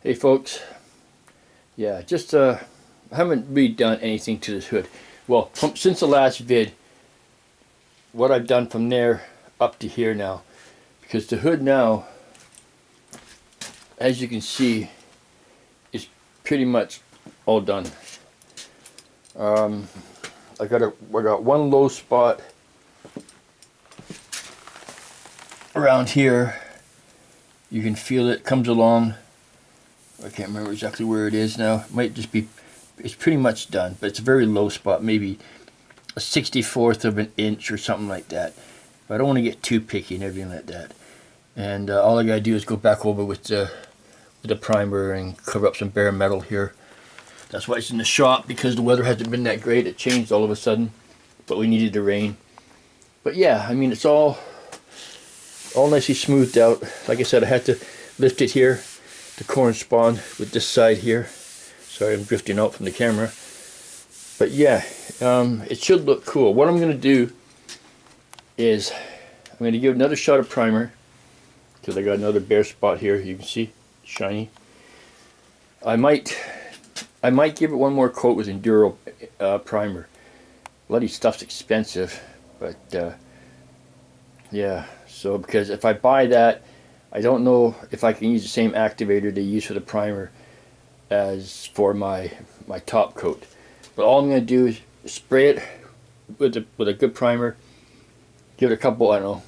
Hey folks, yeah, just I haven't really done anything to this hood. Well, since the last vid, what I've done from there up to here now, because the hood now, as you can see, is pretty much all done. I got one low spot around here. You can feel it comes along. I can't remember exactly where it is now. It might just be, it's pretty much done, but it's a very low spot, maybe a 64th of an inch or something like that. But I don't want to get too picky and everything like that. And all I gotta do is go back over with the primer and cover up some bare metal here. That's why it's in the shop, because the weather hasn't been that great. It changed all of a sudden, but we needed the rain. But yeah, I mean, it's all nicely smoothed out. Like I said, I had to lift it here to correspond with this side here. Sorry, I'm drifting out from the camera. But yeah, it should look cool. What I'm going to do is I'm going to give another shot of primer, because I got another bare spot here. You can see, shiny. I might give it one more coat with Enduro primer. Bloody stuff's expensive, but yeah. So because if I buy that, I don't know if I can use the same activator they use for the primer as for my top coat. But all I'm going to do is spray it with a good primer. Give it a couple, I don't know,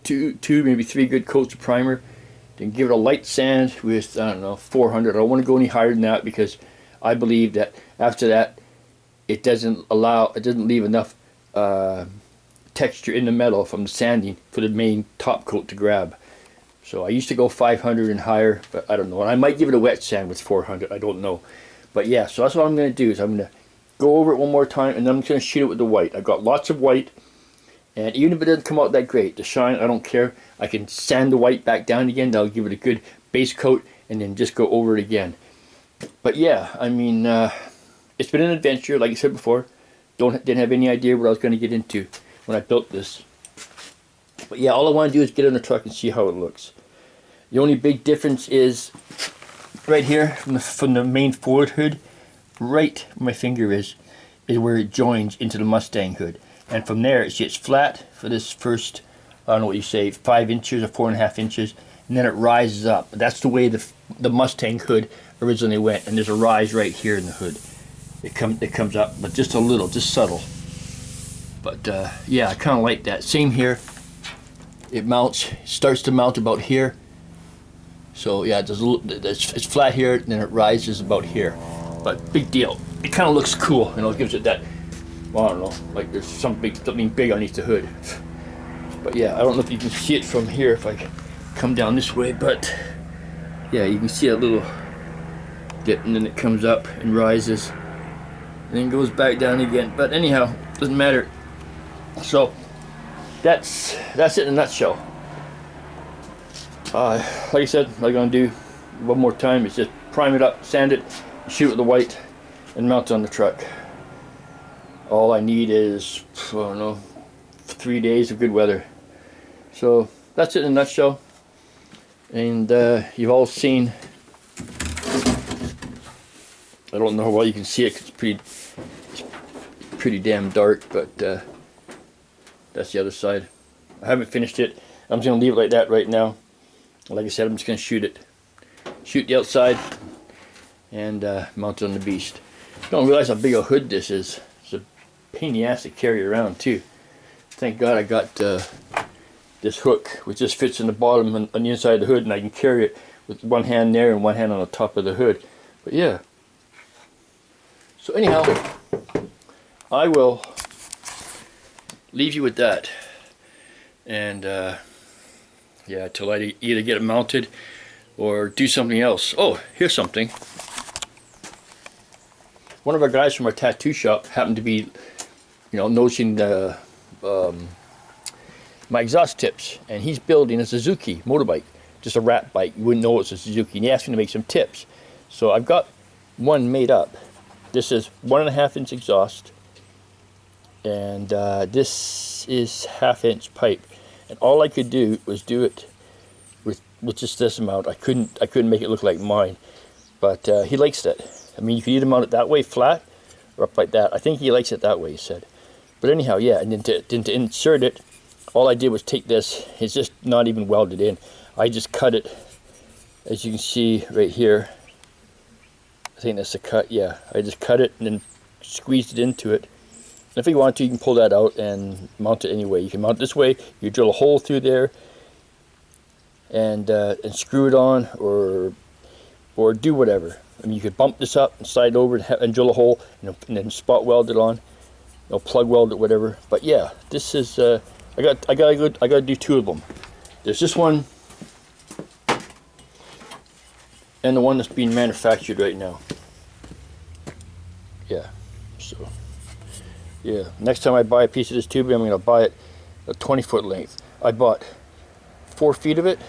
two maybe three good coats of primer. Then give it a light sand with, I don't know, 400. I don't want to go any higher than that, because I believe that after that it doesn't leave enough texture in the metal from the sanding for the main top coat to grab. So I used to go 500 and higher, but I don't know. And I might give it a wet sand with 400. I don't know. But yeah, so that's what I'm going to do. Is I'm going to go over it one more time, and then I'm going to shoot it with the white. I've got lots of white, and even if it doesn't come out that great, the shine, I don't care. I can sand the white back down again. That'll give it a good base coat, and then just go over it again. But yeah, I mean, it's been an adventure, like I said before. Didn't have any idea what I was going to get into when I built this. But yeah, all I want to do is get in the truck and see how it looks. The only big difference is right here from the main forward hood, right where my finger is where it joins into the Mustang hood. And from there, it's flat for this first, I don't know what you say, 5 inches or 4.5 inches, and then it rises up. That's the way the Mustang hood originally went, and there's a rise right here in the hood. It comes up, but just a little, just subtle. But yeah, I kind of like that. Same here. It starts to mount about here. So yeah, it's flat here, then it rises about here. But big deal. It kind of looks cool, you know. It gives it that, well, I don't know, like there's something big underneath the hood. But yeah, I don't know if you can see it from here if I come down this way, but yeah, you can see a little dip, and then it comes up and rises, and then goes back down again. But anyhow, doesn't matter. So that's it in a nutshell. Like I said, what I'm going to do one more time is just prime it up, sand it, shoot with the white, and mount it on the truck. All I need is, I don't know, 3 days of good weather. So that's it in a nutshell. And you've all seen, I don't know how well you can see it because it's pretty damn dark, but that's the other side. I haven't finished it. I'm just going to leave it like that right now. Like I said, I'm just going to shoot the outside, and mount it on the beast. You don't realize how big a hood this is. It's a pain in the ass to carry around too. Thank God I got this hook, which just fits in the bottom and on the inside of the hood, and I can carry it with one hand there and one hand on the top of the hood. But yeah. So anyhow, I will leave you with that. And yeah, till I either get it mounted or do something else. Oh, here's something. One of our guys from our tattoo shop happened to be, noticing the my exhaust tips, and he's building a Suzuki motorbike, just a rat bike. You wouldn't know it's a Suzuki, and he asked me to make some tips. So I've got one made up. This is 1.5 inch exhaust, and this is 1/2 inch pipe. And all I could do was do it with with just this amount. I couldn't make it look like mine, but he likes that. I mean, you could either mount it that way, flat, or up like that. I think he likes it that way, he said. But anyhow, yeah, and then to insert it, all I did was take this. It's just not even welded in. I just cut it, as you can see right here. I think that's a cut, yeah. I just cut it and then squeezed it into it. And if you want to, you can pull that out and mount it anyway. You can mount it this way. You drill a hole through there and screw it on, or do whatever. I mean, you could bump this up and slide over and drill a hole and then spot weld it on, plug weld it, whatever. But yeah, this is I gotta do 2 of them. There's this one and the one that's being manufactured right now. Yeah, so yeah, next time I buy a piece of this tubing, I'm gonna buy it a 20-foot length. I bought 4 feet of it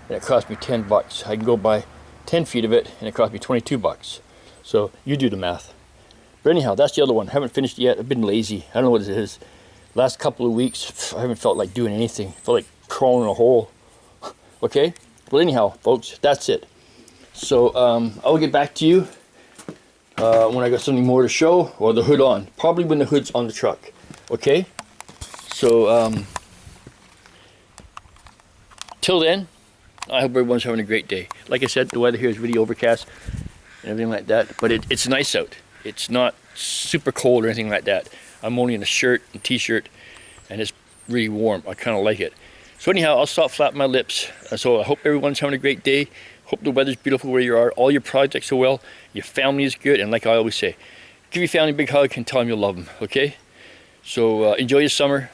and it cost me $10. I can go buy 10 feet of it and it cost me $22. So you do the math. But anyhow, that's the other one. Haven't finished it yet. I've been lazy. I don't know what it is. Last couple of weeks, I haven't felt like doing anything. I felt like crawling in a hole. Okay? Well, anyhow, folks, that's it. So I'll get back to you when I got something more to show, or the hood on. Probably when the hood's on the truck. Okay? So till then, I hope everyone's having a great day. Like I said, the weather here is really overcast and everything like that, but it's nice out. It's not super cold or anything like that. I'm only in a shirt and t-shirt, and it's really warm. I kind of like it. So anyhow, I'll stop flapping my lips. So I hope everyone's having a great day. Hope the weather's beautiful where you are. All your projects are well. Your family is good. And like I always say, give your family a big hug and tell them you love them. Okay? So enjoy your summer.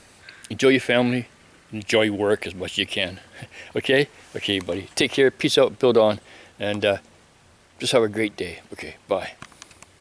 Enjoy your family. Enjoy your work as much as you can. Okay? Okay, buddy. Take care. Peace out. Build on. And just have a great day. Okay. Bye.